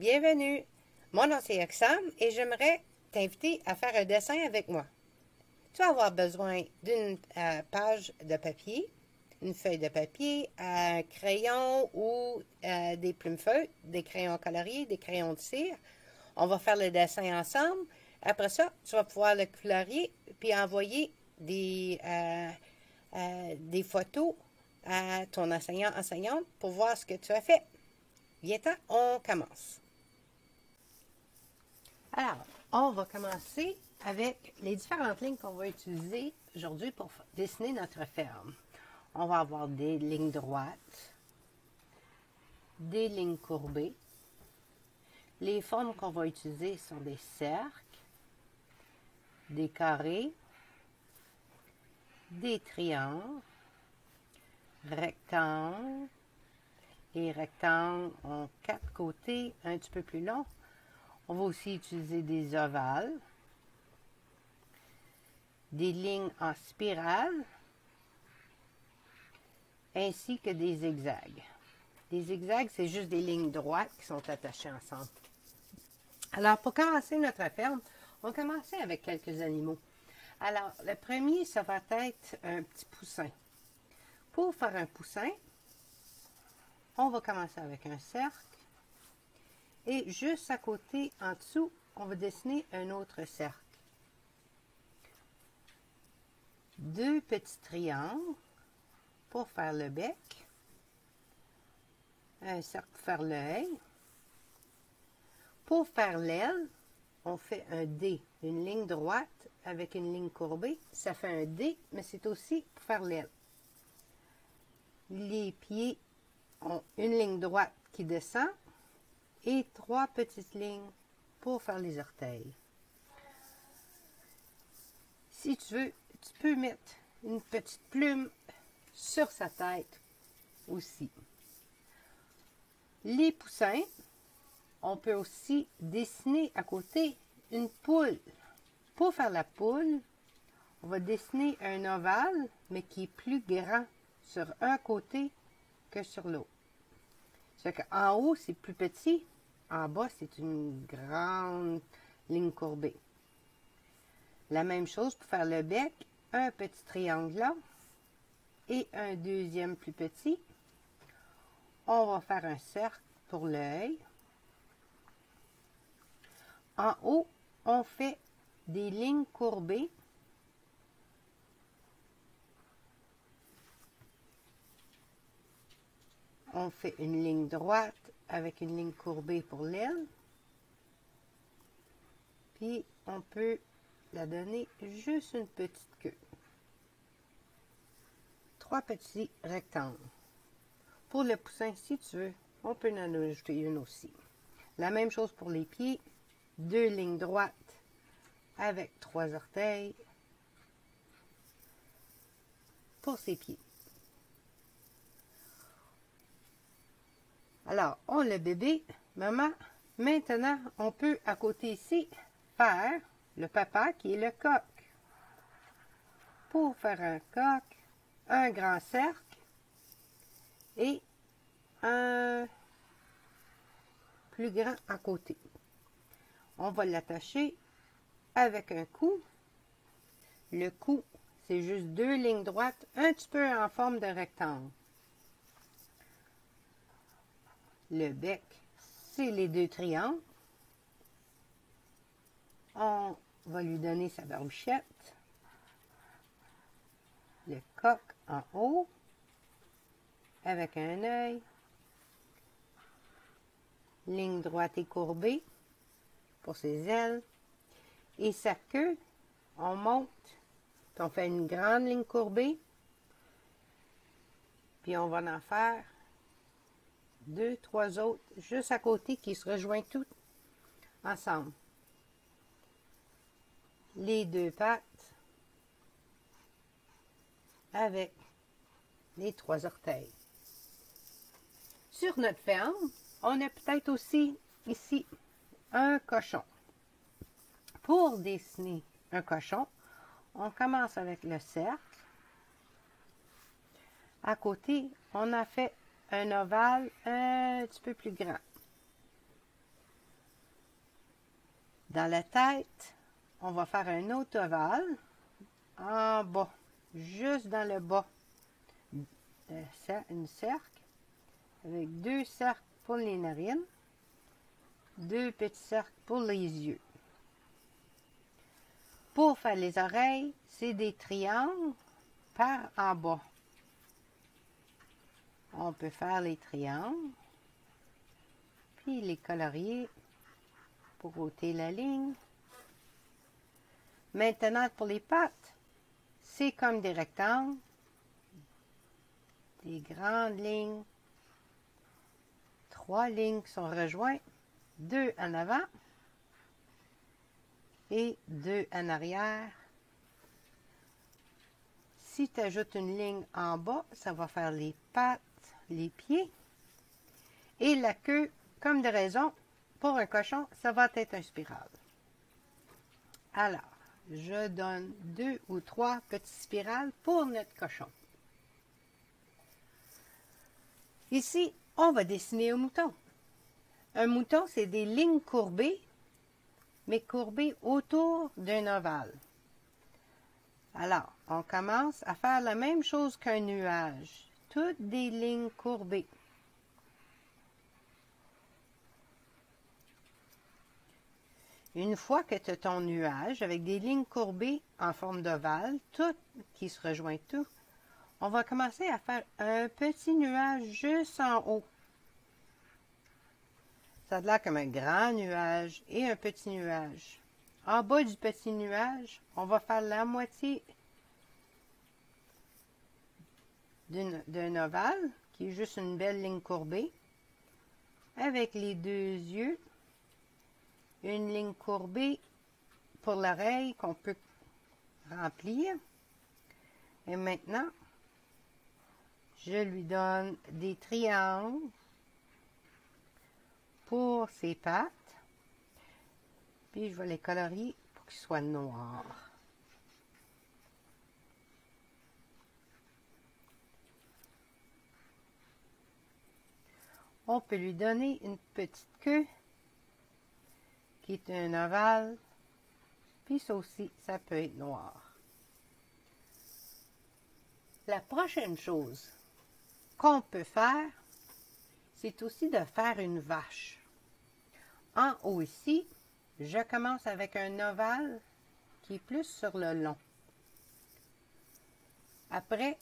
Bienvenue! Mon nom c'est Oxane et j'aimerais t'inviter à faire un dessin avec moi. Tu vas avoir besoin d'une page de papier, une feuille de papier, un crayon ou des plumes-feuilles, des crayons coloriés, des crayons de cire. On va faire le dessin ensemble. Après ça, tu vas pouvoir le colorier puis envoyer des photos à ton enseignante pour voir ce que tu as fait. Viens-t'en, on commence. Alors, on va commencer avec les différentes lignes qu'on va utiliser aujourd'hui pour dessiner notre ferme. On va avoir des lignes droites, des lignes courbées. Les formes qu'on va utiliser sont des cercles, des carrés, des triangles, rectangles. Les rectangles ont 4 côtés un petit peu plus longs. On va aussi utiliser des ovales, des lignes en spirale, ainsi que des zigzags. Les zigzags, c'est juste des lignes droites qui sont attachées ensemble. Alors, pour commencer notre ferme, on va commencer avec quelques animaux. Alors, le premier, ça va être un petit poussin. Pour faire un poussin, on va commencer avec un cercle. Et juste à côté, en dessous, on va dessiner un autre cercle. Deux petits triangles pour faire le bec. Un cercle pour faire l'œil. Pour faire l'aile, on fait un D, une ligne droite avec une ligne courbée. Ça fait un D, mais c'est aussi pour faire l'aile. Les pieds ont une ligne droite qui descend et 3 petites lignes pour faire les orteils. Si tu veux, tu peux mettre une petite plume sur sa tête aussi. Les poussins, on peut aussi dessiner à côté une poule. Pour faire la poule, on va dessiner un ovale, mais qui est plus grand sur un côté que sur l'autre. C'est qu'en haut, c'est plus petit. En bas, c'est une grande ligne courbée. La même chose pour faire le bec, un petit triangle là et un deuxième plus petit. On va faire un cercle pour l'œil. En haut, on fait des lignes courbées. On fait une ligne droite avec une ligne courbée pour l'aile. Puis, on peut la donner juste une petite queue. 3 petits rectangles. Pour le poussin, si tu veux, on peut en ajouter une aussi. La même chose pour les pieds. 2 lignes droites avec 3 orteils pour ses pieds. Alors, on le bébé, maman. Maintenant, on peut à côté ici faire le papa qui est le coq. Pour faire un coq, un grand cercle et un plus grand à côté. On va l'attacher avec un cou. Le cou, c'est juste 2 lignes droites, un petit peu en forme de rectangle. Le bec, c'est les 2 triangles. On va lui donner sa barbichette. Le coq en haut, avec un œil. Ligne droite et courbée pour ses ailes. Et sa queue, on monte, puis on fait une grande ligne courbée. Puis on va en faire 2, 3 autres juste à côté qui se rejoignent toutes ensemble. Les 2 pattes avec les 3 orteils. Sur notre ferme, on a peut-être aussi ici un cochon. Pour dessiner un cochon, on commence avec le cercle. À côté, on a fait un ovale un petit peu plus grand. Dans la tête, on va faire un autre ovale en bas, juste dans le bas, une cercle, avec 2 cercles pour les narines, 2 petits cercles pour les yeux. Pour faire les oreilles, c'est des triangles par en bas. On peut faire les triangles, puis les colorier pour ôter la ligne. Maintenant, pour les pattes, c'est comme des rectangles, des grandes lignes, 3 lignes qui sont rejointes, 2 en avant et 2 en arrière. Si tu ajoutes une ligne en bas, ça va faire les pattes, les pieds et la queue, comme de raison, pour un cochon, ça va être un spirale. Alors, je donne 2 ou 3 petites spirales pour notre cochon. Ici, on va dessiner un mouton. Un mouton, c'est des lignes courbées, mais courbées autour d'un ovale. Alors, on commence à faire la même chose qu'un nuage. Toutes des lignes courbées. Une fois que tu as ton nuage avec des lignes courbées en forme d'ovale, toutes qui se rejoignent tout, on va commencer à faire un petit nuage juste en haut. Ça a l'air comme un grand nuage et un petit nuage. En bas du petit nuage, on va faire la moitié d'un ovale, qui est juste une belle ligne courbée, avec les 2 yeux, une ligne courbée pour l'oreille qu'on peut remplir. Et maintenant, je lui donne des triangles pour ses pattes. Puis je vais les colorier pour qu'ils soient noirs. On peut lui donner une petite queue qui est un ovale. Puis ça aussi, ça peut être noir. La prochaine chose qu'on peut faire, c'est aussi de faire une vache. En haut ici, je commence avec un ovale qui est plus sur le long. Après,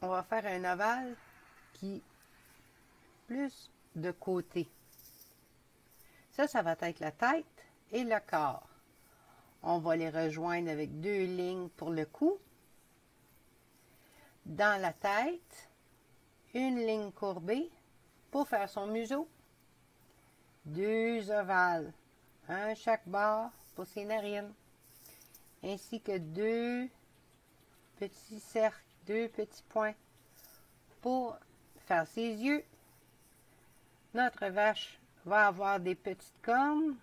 on va faire un ovale qui est plus de côté. Ça va être la tête et le corps. On va les rejoindre avec 2 lignes pour le cou. Dans la tête, une ligne courbée pour faire son museau. 2 ovales, un chaque bord pour ses narines, ainsi que 2 petits cercles, 2 petits points pour faire ses yeux. Notre vache va avoir des petites cornes,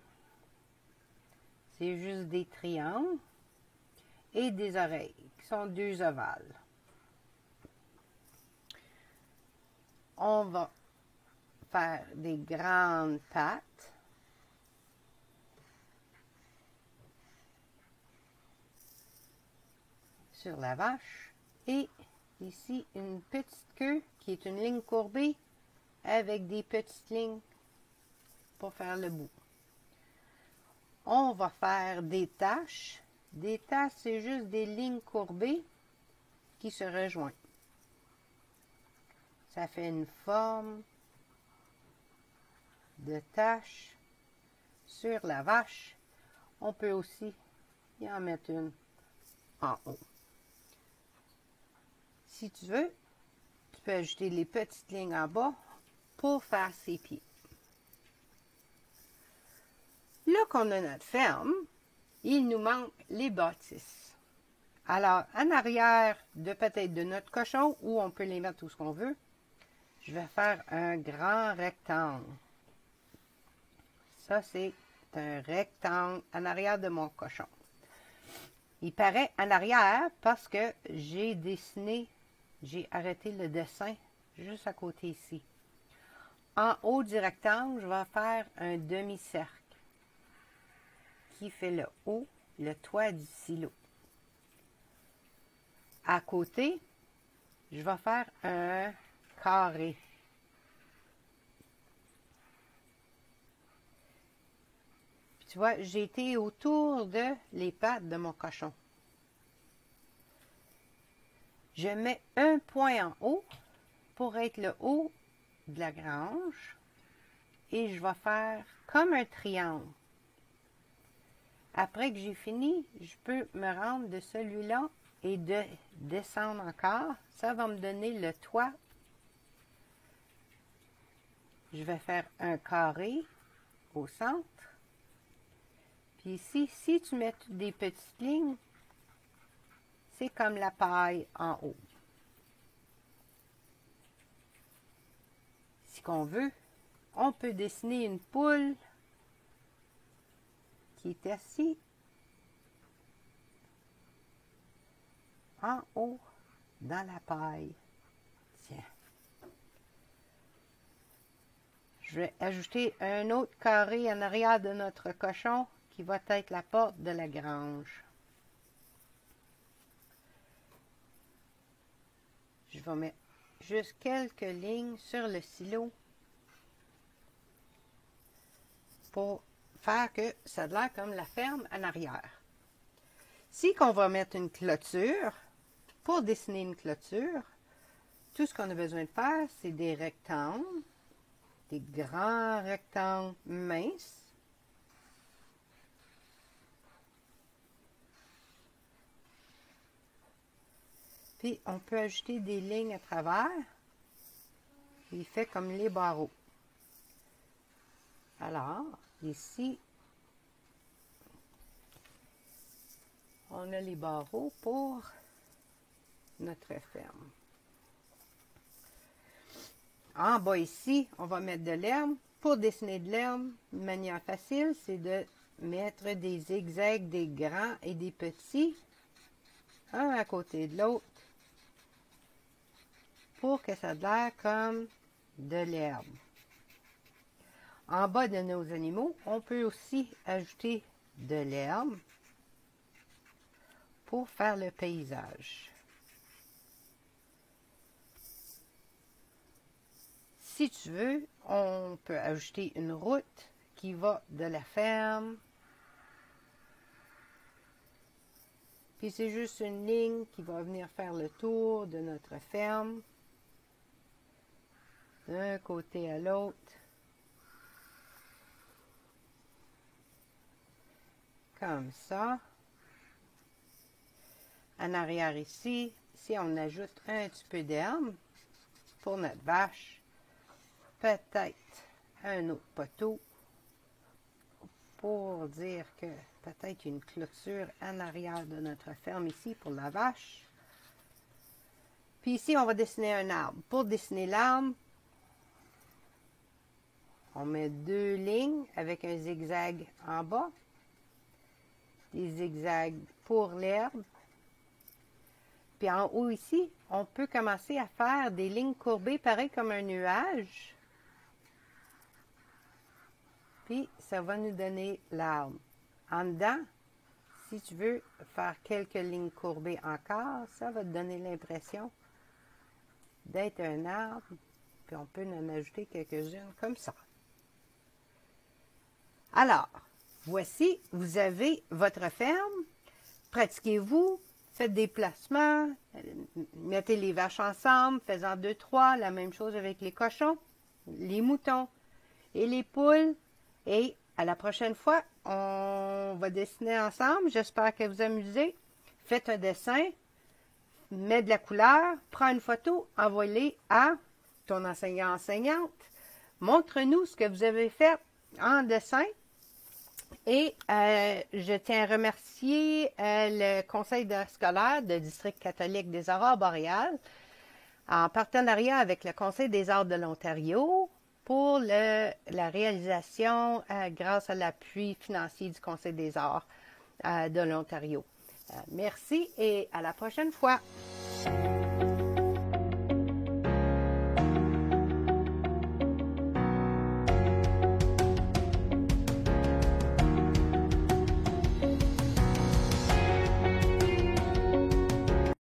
c'est juste des triangles, et des oreilles, qui sont 2 ovales. On va faire des grandes pattes. Sur la vache. Et ici, une petite queue qui est une ligne courbée avec des petites lignes pour faire le bout. On va faire des taches. Des taches, c'est juste des lignes courbées qui se rejoignent. Ça fait une forme de tache sur la vache. On peut aussi y en mettre une en haut. Si tu veux, tu peux ajouter les petites lignes en bas pour faire ses pieds. Là qu'on a notre ferme, il nous manque les bâtisses. Alors, en arrière de peut-être de notre cochon, ou on peut les mettre où ce qu'on veut, je vais faire un grand rectangle. Ça, c'est un rectangle en arrière de mon cochon. Il paraît en arrière parce que j'ai dessiné, j'ai arrêté le dessin juste à côté ici. En haut du rectangle, je vais faire un demi-cercle qui fait le haut, le toit du silo. À côté, je vais faire un carré. Puis tu vois, j'ai été autour de les pattes de mon cochon. Je mets un point en haut pour être le haut de la grange et je vais faire comme un triangle. Après que j'ai fini, je peux me rendre de celui-là et de descendre encore. Ça va me donner le toit. Je vais faire un carré au centre. Puis ici, si tu mets des petites lignes, c'est comme la paille en haut. Si qu'on veut, on peut dessiner une poule qui est assise en haut dans la paille. Tiens. Je vais ajouter un autre carré en arrière de notre cochon qui va être la porte de la grange. Je vais mettre juste quelques lignes sur le silo pour faire que ça a l'air comme la ferme en arrière. Si qu'on va mettre une clôture, pour dessiner une clôture, tout ce qu'on a besoin de faire, c'est des rectangles, des grands rectangles minces. Puis on peut ajouter des lignes à travers. Il fait comme les barreaux. Alors, ici, on a les barreaux pour notre ferme. En bas ici, on va mettre de l'herbe. Pour dessiner de l'herbe, une manière facile, c'est de mettre des zigzags, des grands et des petits, un à côté de l'autre, pour que ça ait l'air comme de l'herbe. En bas de nos animaux, on peut aussi ajouter de l'herbe pour faire le paysage. Si tu veux, on peut ajouter une route qui va de la ferme. Puis c'est juste une ligne qui va venir faire le tour de notre ferme, d'un côté à l'autre. Comme ça. En arrière ici, si on ajoute un petit peu d'herbe pour notre vache, peut-être un autre poteau pour dire que peut-être une clôture en arrière de notre ferme ici pour la vache. Puis ici, on va dessiner un arbre. Pour dessiner l'arbre, on met deux lignes avec un zigzag en bas, des zigzags pour l'herbe. Puis en haut ici, on peut commencer à faire des lignes courbées, pareil comme un nuage. Puis ça va nous donner l'arbre. En dedans, si tu veux faire quelques lignes courbées encore, ça va te donner l'impression d'être un arbre. Puis on peut en ajouter quelques-unes comme ça. Alors, voici, vous avez votre ferme. Pratiquez-vous. Faites des placements, mettez les vaches ensemble, faites-en 2, 3, la même chose avec les cochons, les moutons et les poules. Et à la prochaine fois, on va dessiner ensemble. J'espère que vous amusez. Faites un dessin, mets de la couleur, prends une photo, envoie-les à ton enseignant-enseignante. Montre-nous ce que vous avez fait en dessin. Et je tiens à remercier le conseil scolaire du district catholique des Aurores boréales en partenariat avec le Conseil des arts de l'Ontario pour la réalisation grâce à l'appui financier du Conseil des arts de l'Ontario. Merci et à la prochaine fois.